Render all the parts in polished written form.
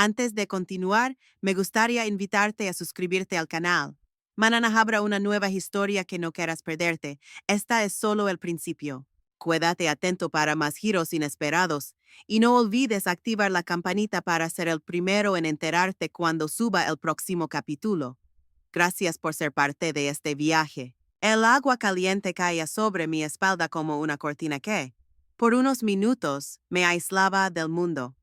Antes de continuar, me gustaría invitarte a suscribirte al canal. Mañana habrá una nueva historia que no quieras perderte. Esta es solo el principio. Quédate atento para más giros inesperados. Y no olvides activar la campanita para ser el primero en enterarte cuando suba el próximo capítulo. Gracias por ser parte de este viaje. El agua caliente caía sobre mi espalda como una cortina que, por unos minutos, me aislaba del mundo.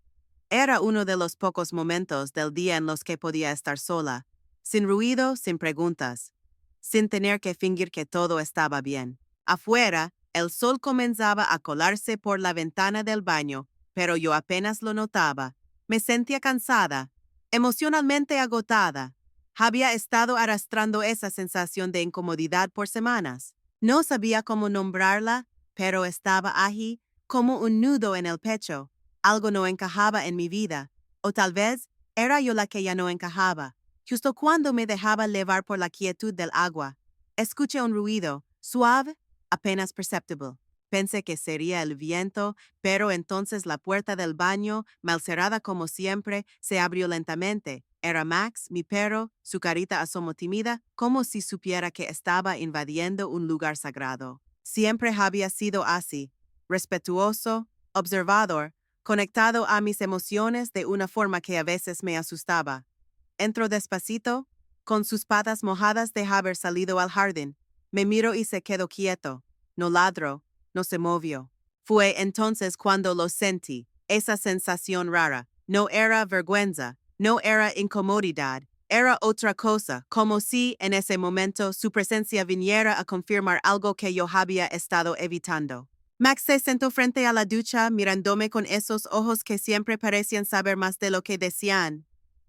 Era uno de los pocos momentos del día en los que podía estar sola, sin ruido, sin preguntas, sin tener que fingir que todo estaba bien. Afuera, el sol comenzaba a colarse por la ventana del baño, pero yo apenas lo notaba. Me sentía cansada, emocionalmente agotada. Había estado arrastrando esa sensación de incomodidad por semanas. No sabía cómo nombrarla, pero estaba allí como un nudo en el pecho. Algo no encajaba en mi vida, o tal vez era yo la que ya no encajaba. Justo cuando me dejaba llevar por la quietud del agua, escuché un ruido, suave, apenas perceptible. Pensé que sería el viento, pero entonces la puerta del baño, mal cerrada como siempre, se abrió lentamente. Era Max, mi perro, su carita asomó tímida, como si supiera que estaba invadiendo un lugar sagrado. Siempre había sido así, respetuoso, observador, conectado a mis emociones de una forma que a veces me asustaba. Entró despacito, con sus patas mojadas de haber salido al jardín. Me miró y se quedó quieto. No ladró, no se movió. Fue entonces cuando lo sentí, esa sensación rara. No era vergüenza, no era incomodidad, era otra cosa, como si en ese momento su presencia viniera a confirmar algo que yo había estado evitando. Max se sentó frente a la ducha mirándome con esos ojos que siempre parecían saber más de lo que decían.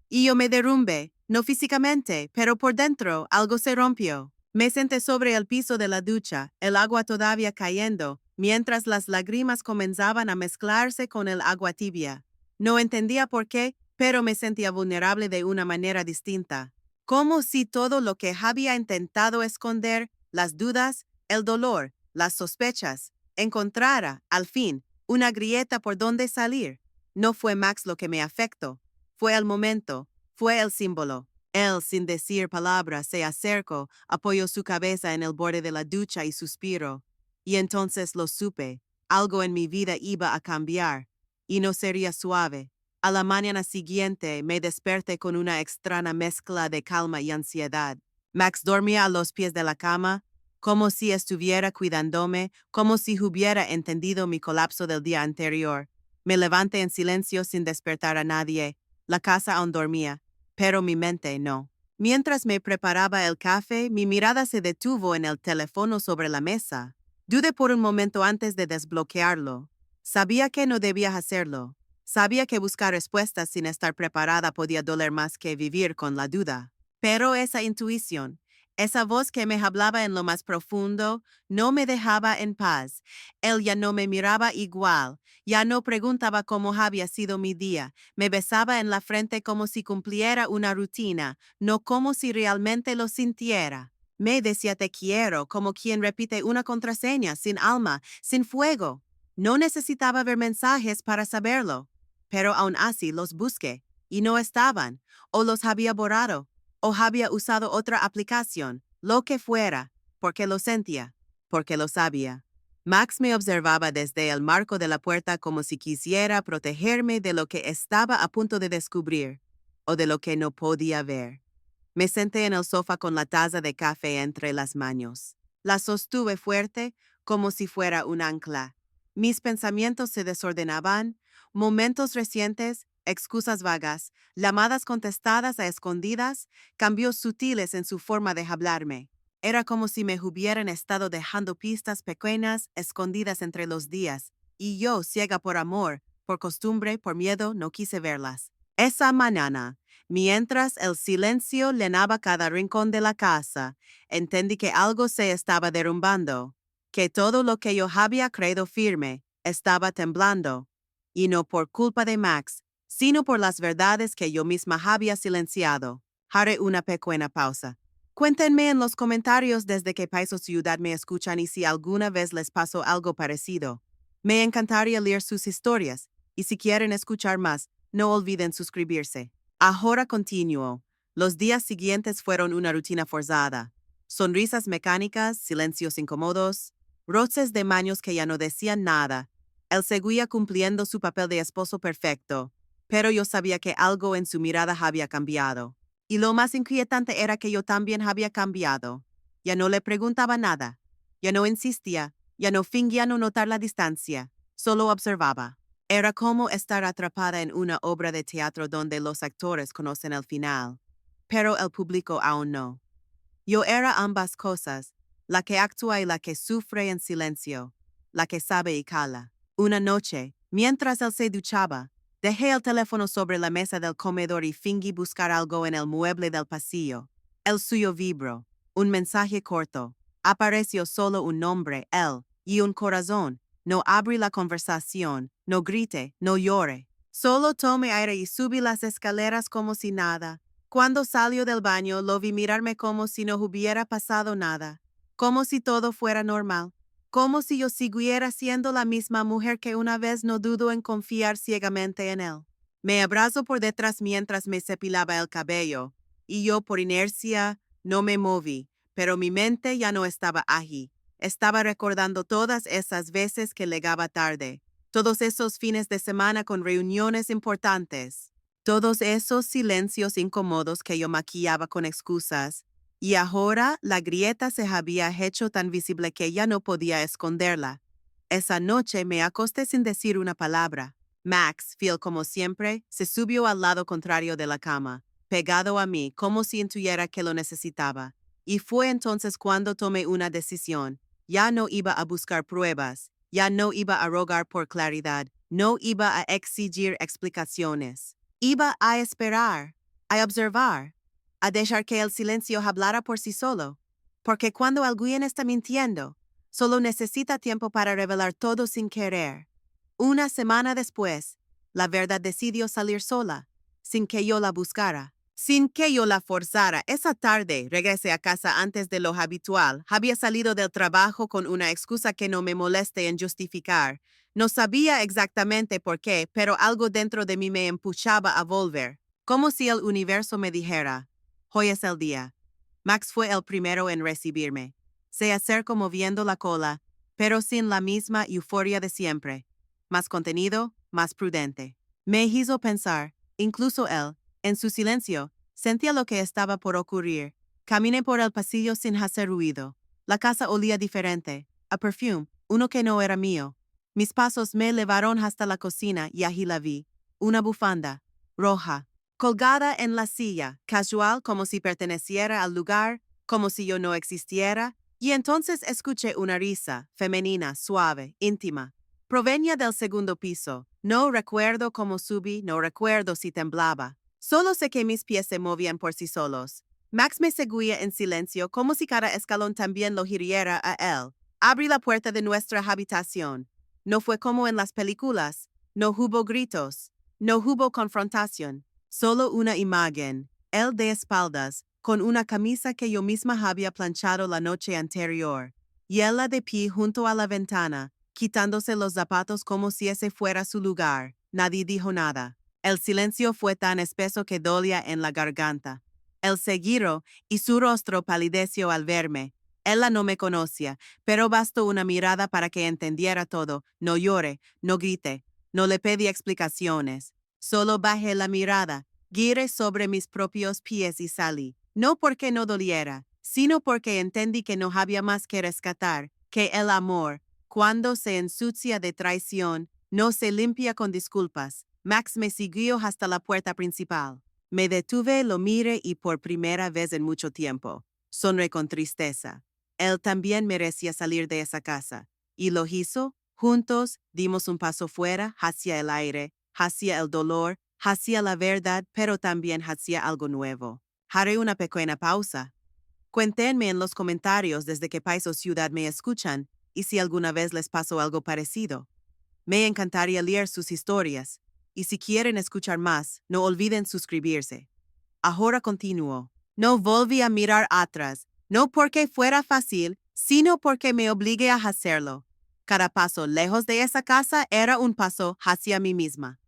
Y yo me derrumbé, no físicamente, pero por dentro algo se rompió. Me senté sobre el piso de la ducha, el agua todavía cayendo, mientras las lágrimas comenzaban a mezclarse con el agua tibia. No entendía por qué, pero me sentía vulnerable de una manera distinta. Como si todo lo que había intentado esconder, las dudas, el dolor, las sospechas, encontrara, al fin, una grieta por donde salir. No fue Max lo que me afectó. Fue el momento, fue el símbolo. Él, sin decir palabra, se acercó, apoyó su cabeza en el borde de la ducha y suspiró. Y entonces lo supe. Algo en mi vida iba a cambiar. Y no sería suave. A la mañana siguiente me desperté con una extraña mezcla de calma y ansiedad. Max dormía a los pies de la cama, como si estuviera cuidándome, como si hubiera entendido mi colapso del día anterior. Me levanté en silencio sin despertar a nadie. La casa aún dormía, pero mi mente no. Mientras me preparaba el café, mi mirada se detuvo en el teléfono sobre la mesa. Dudé por un momento antes de desbloquearlo. Sabía que no debía hacerlo. Sabía que buscar respuestas sin estar preparada podía doler más que vivir con la duda. Pero esa intuición, esa voz que me hablaba en lo más profundo, no me dejaba en paz. Él ya no me miraba igual, ya no preguntaba cómo había sido mi día, me besaba en la frente como si cumpliera una rutina, no como si realmente lo sintiera. Me decía te quiero, como quien repite una contraseña, sin alma, sin fuego. No necesitaba ver mensajes para saberlo, pero aún así los busqué, y no estaban, o los había borrado, o había usado otra aplicación, lo que fuera, porque lo sentía, porque lo sabía. Max me observaba desde el marco de la puerta como si quisiera protegerme de lo que estaba a punto de descubrir, o de lo que no podía ver. Me senté en el sofá con la taza de café entre las manos. La sostuve fuerte, como si fuera un ancla. Mis pensamientos se desordenaban, momentos recientes, excusas vagas, llamadas contestadas a escondidas, cambios sutiles en su forma de hablarme. Era como si me hubieran estado dejando pistas pequeñas escondidas entre los días, y yo, ciega por amor, por costumbre, por miedo, no quise verlas. Esa mañana, mientras el silencio llenaba cada rincón de la casa, entendí que algo se estaba derrumbando, que todo lo que yo había creído firme estaba temblando, y no por culpa de Max, sino por las verdades que yo misma había silenciado. Haré una pequeña pausa. Cuéntenme en los comentarios desde qué país o ciudad me escuchan y si alguna vez les pasó algo parecido. Me encantaría leer sus historias, y si quieren escuchar más, no olviden suscribirse. Ahora continuó. Los días siguientes fueron una rutina forzada. Sonrisas mecánicas, silencios incómodos, roces de manos que ya no decían nada. Él seguía cumpliendo su papel de esposo perfecto, pero yo sabía que algo en su mirada había cambiado. Y lo más inquietante era que yo también había cambiado. Ya no le preguntaba nada. Ya no insistía. Ya no fingía no notar la distancia. Solo observaba. Era como estar atrapada en una obra de teatro donde los actores conocen el final, pero el público aún no. Yo era ambas cosas, la que actúa y la que sufre en silencio, la que sabe y cala. Una noche, mientras él se duchaba, dejé el teléfono sobre la mesa del comedor y fingí buscar algo en el mueble del pasillo. El suyo vibró. Un mensaje corto. Apareció solo un nombre, él, y un corazón. No abrí la conversación, no grite, no llore. Solo tomé aire y subí las escaleras como si nada. Cuando salió del baño, lo vi mirarme como si no hubiera pasado nada, como si todo fuera normal, como si yo siguiera siendo la misma mujer que una vez no dudó en confiar ciegamente en él. Me abrazó por detrás mientras me cepilaba el cabello, y yo por inercia no me moví, pero mi mente ya no estaba allí. Estaba recordando todas esas veces que llegaba tarde, todos esos fines de semana con reuniones importantes, todos esos silencios incómodos que yo maquillaba con excusas, y ahora la grieta se había hecho tan visible que ya no podía esconderla. Esa noche me acosté sin decir una palabra. Max, fiel como siempre, se subió al lado contrario de la cama, pegado a mí como si intuyera que lo necesitaba. Y fue entonces cuando tomé una decisión. Ya no iba a buscar pruebas, ya no iba a rogar por claridad, no iba a exigir explicaciones. Iba a esperar, a observar, a dejar que el silencio hablara por sí solo, porque cuando alguien está mintiendo, solo necesita tiempo para revelar todo sin querer. Una semana después, la verdad decidió salir sola, sin que yo la buscara. Sin que yo la forzara, esa tarde regresé a casa antes de lo habitual. Había salido del trabajo con una excusa que no me moleste en justificar. No sabía exactamente por qué, pero algo dentro de mí me empujaba a volver. Como si el universo me dijera, hoy es el día. Max fue el primero en recibirme. Se acercó moviendo la cola, pero sin la misma euforia de siempre. Más contenido, más prudente. Me hizo pensar, incluso él, en su silencio, sentía lo que estaba por ocurrir. Caminé por el pasillo sin hacer ruido. La casa olía diferente, a perfume, uno que no era mío. Mis pasos me elevaron hasta la cocina y allí la vi. Una bufanda, roja, colgada en la silla, casual como si perteneciera al lugar, como si yo no existiera, y entonces escuché una risa, femenina, suave, íntima. Provenía del segundo piso. No recuerdo cómo subí, no recuerdo si temblaba. Solo sé que mis pies se movían por sí solos. Max me seguía en silencio como si cada escalón también lo hiriera a él. Abrí la puerta de nuestra habitación. No fue como en las películas. No hubo gritos. No hubo confrontación. Solo una imagen. Él de espaldas, con una camisa que yo misma había planchado la noche anterior. Y ella de pie junto a la ventana, quitándose los zapatos como si ese fuera su lugar. Nadie dijo nada. El silencio fue tan espeso que dolía en la garganta. Él se giró y su rostro palideció al verme. Ella no me conocía, pero bastó una mirada para que entendiera todo. No llore, no grite, no le pedí explicaciones. Solo bajé la mirada, giré sobre mis propios pies y salí. No porque no doliera, sino porque entendí que no había más que rescatar, que el amor, cuando se ensucia de traición, no se limpia con disculpas. Max me siguió hasta la puerta principal. Me detuve, lo miré y por primera vez en mucho tiempo, sonreí con tristeza. Él también merecía salir de esa casa. Y lo hizo. Juntos dimos un paso fuera, hacia el aire, hacia el dolor, hacia la verdad, pero también hacia algo nuevo. Haré una pequeña pausa. Cuéntenme en los comentarios desde qué país o ciudad me escuchan y si alguna vez les pasó algo parecido. Me encantaría leer sus historias. Y si quieren escuchar más, no olviden suscribirse. Ahora continúo. No volví a mirar atrás, no porque fuera fácil, sino porque me obligué a hacerlo. Cada paso lejos de esa casa era un paso hacia mí misma.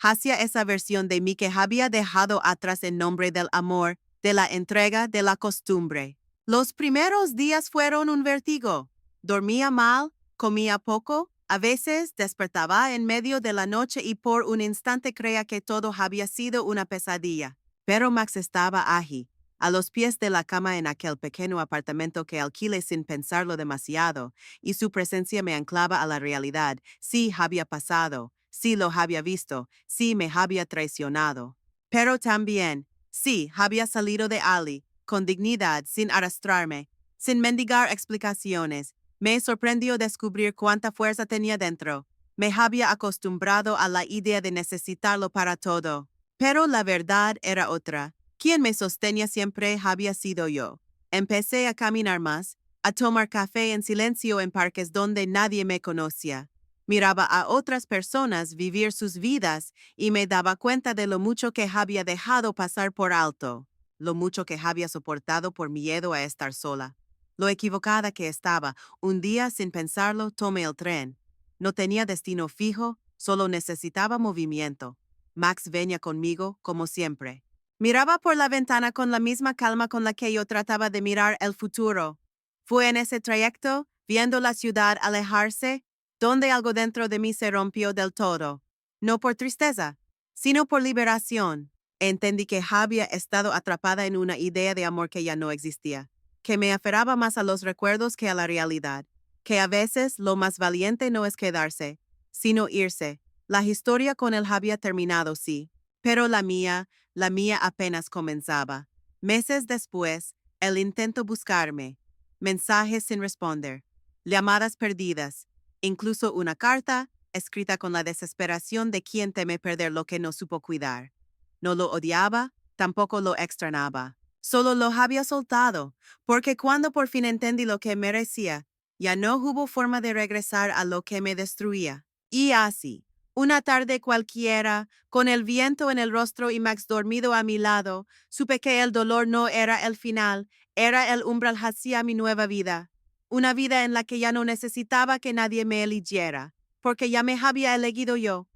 hacia esa versión de mí que había dejado atrás en nombre del amor, de la entrega, de la costumbre. Los primeros días fueron un vértigo. Dormía mal, comía poco, a veces despertaba en medio de la noche y por un instante creía que todo había sido una pesadilla. Pero Max estaba allí, a los pies de la cama en aquel pequeño apartamento que alquilé sin pensarlo demasiado, y su presencia me anclaba a la realidad. Sí había pasado, sí lo había visto, sí me había traicionado. Pero también, sí había salido de Ali, con dignidad, sin arrastrarme, sin mendigar explicaciones. Me sorprendió descubrir cuánta fuerza tenía dentro. Me había acostumbrado a la idea de necesitarlo para todo. Pero la verdad era otra. Quien me sostenía siempre había sido yo. Empecé a caminar más, a tomar café en silencio en parques donde nadie me conocía. Miraba a otras personas vivir sus vidas y me daba cuenta de lo mucho que había dejado pasar por alto, lo mucho que había soportado por miedo a estar sola, lo equivocada que estaba. Un día, sin pensarlo, tomé el tren. No tenía destino fijo, solo necesitaba movimiento. Max venía conmigo, como siempre. Miraba por la ventana con la misma calma con la que yo trataba de mirar el futuro. Fue en ese trayecto, viendo la ciudad alejarse, donde algo dentro de mí se rompió del todo. No por tristeza, sino por liberación. Entendí que había estado atrapada en una idea de amor que ya no existía, que me aferraba más a los recuerdos que a la realidad, que a veces lo más valiente no es quedarse, sino irse. La historia con él había terminado, sí, pero la mía apenas comenzaba. Meses después, el intento buscarme, mensajes sin responder, llamadas perdidas, incluso una carta escrita con la desesperación de quien teme perder lo que no supo cuidar. No lo odiaba, tampoco lo extrañaba. Solo lo había soltado, porque cuando por fin entendí lo que merecía, ya no hubo forma de regresar a lo que me destruía. Y así, una tarde cualquiera, con el viento en el rostro y Max dormido a mi lado, supe que el dolor no era el final, era el umbral hacia mi nueva vida. Una vida en la que ya no necesitaba que nadie me eligiera, porque ya me había elegido yo.